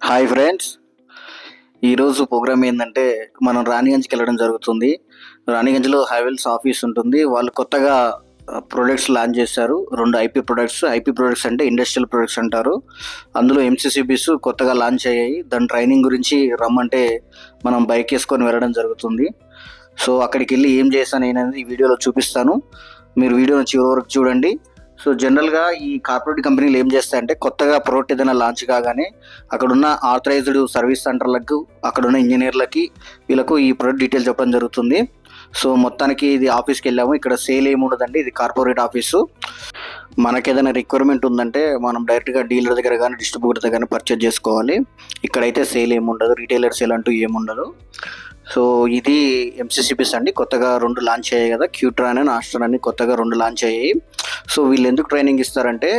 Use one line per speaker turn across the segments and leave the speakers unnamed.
Hi friends, ఈరోజు programme ఏంటంటే మనం రాణిగంజ్కి వెళ్ళడం జరుగుతుంది. రాణిగంజ్లో హ్యావెల్స్ ఆఫీస్ ఉంటుంది. వాళ్ళు కొత్తగా ప్రొడక్ట్స్ లాంచ్ చేశారు. 2 ఐపీ ప్రొడక్ట్స్ అంటే ఇండస్ట్రియల్ ప్రొడక్ట్స్ అంటారు. అందులో ఎంసీసీబీస్ కొత్తగా లాంచ్ అయ్యాయి. దాని ట్రైనింగ్ గురించి రమ్మంటే మనం బైక్ వేసుకొని వెళ్ళడం జరుగుతుంది. సో అక్కడికి వెళ్ళి ఏం చేశాను అనేది ఈ వీడియోలో చూపిస్తాను. మీరు వీడియోని చివరి వరకు చూడండి. సో జనరల్గా ఈ కార్పొరేట్ కంపెనీలు ఏం చేస్తాయంటే కొత్తగా ప్రోడక్ట్ ఏదైనా లాంచ్ కాగానే అక్కడున్న ఆథరైజ్డ్ సర్వీస్ సెంటర్లకు, అక్కడున్న ఇంజనీర్లకి, వీళ్ళకు ఈ ప్రోడక్ట్ డీటెయిల్స్ చెప్పడం జరుగుతుంది. సో మొత్తానికి ఇది ఆఫీస్కి వెళ్ళాము. ఇక్కడ సేల్ ఏమి ఉండదండి, ఇది కార్పొరేట్ ఆఫీసు. మనకి ఏదైనా రిక్వైర్మెంట్ ఉందంటే మనం డైరెక్ట్గా డీలర్ దగ్గర కానీ డిస్ట్రిబ్యూటర్ దగ్గర కానీ పర్చేజ్ చేసుకోవాలి. ఇక్కడైతే సేల్ ఏమి ఉండదు, రీటైలర్ సేల్ అంటూ ఏముండదు. సో ఇది ఎంసీసీబీస్ అండి, కొత్తగా 2 లాంచ్ అయ్యాయి కదా, క్యూట్రాన్ అండ్ ఆస్ట్రాన్ అని కొత్తగా 2 లాంచ్ అయ్యాయి. సో వీళ్ళు ఎందుకు ట్రైనింగ్ ఇస్తారంటే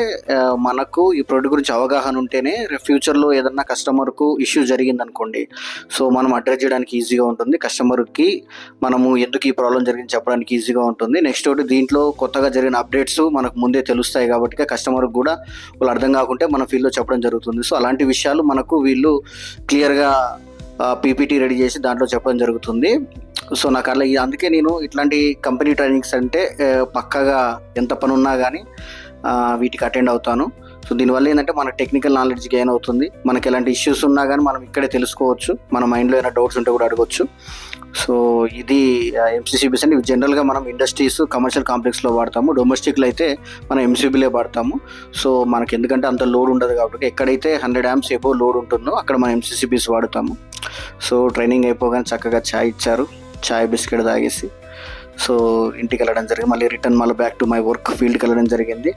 మనకు ఈ ప్రోడక్ట్ గురించి అవగాహన ఉంటేనే ఫ్యూచర్లో ఏదన్నా కస్టమర్కు ఇష్యూ జరిగిందనుకోండి, సో మనం అడ్రస్ చేయడానికి ఈజీగా ఉంటుంది. కస్టమర్కి మనము ఎందుకు ఈ ప్రాబ్లం జరిగింది చెప్పడానికి ఈజీగా ఉంటుంది. నెక్స్ట్ ఒకటి, దీంట్లో కొత్తగా జరిగిన అప్డేట్స్ మనకు ముందే తెలుస్తాయి కాబట్టి కస్టమర్కి కూడా వాళ్ళు అర్థం కాకుంటే మన ఫీల్డ్లో చెప్పడం జరుగుతుంది. సో అలాంటి విషయాలు మనకు వీళ్ళు క్లియర్గా పీపీటీ రెడీ చేసి దాంట్లో చెప్పడం జరుగుతుంది. సో నాకు అలా అందుకే నేను ఇట్లాంటి కంపెనీ ట్రైనింగ్స్ అంటే పక్కాగా ఎంత పని ఉన్నా కానీ వీటికి అటెండ్ అవుతాను. సో దీనివల్ల ఏంటంటే మన టెక్నికల్ నాలెడ్జ్ గెయిన్ అవుతుంది. మనకి ఎలాంటి ఇష్యూస్ ఉన్నా కానీ మనం ఇక్కడే తెలుసుకోవచ్చు. మన మైండ్లో ఏమైనా డౌట్స్ ఉంటే కూడా అడగవచ్చు. సో ఇది ఎంసీసీబీస్ అంటే ఇవి జనరల్గా మనం ఇండస్ట్రీస్, కమర్షియల్ కాంప్లెక్స్లో వాడతాము. డొమెస్టిక్లో అయితే మనం ఎంసీబీలే వాడతాము. సో మనకి ఎందుకంటే అంత లోడ్ ఉండదు కాబట్టి ఎక్కడైతే 100 amps ఎబో లోడ్ ఉంటుందో అక్కడ మనం ఎంసీసీబీస్ వాడతాము. సో ట్రైనింగ్ అయిపోగానే చక్కగా ఛాయ్ ఇచ్చారు. ఛాయ్ బిస్కెట్ తాగేసి సో ఇంటికి వెళ్ళడం జరిగింది. మళ్ళీ return back to my work ఫీల్డ్కి వెళ్ళడం జరిగింది.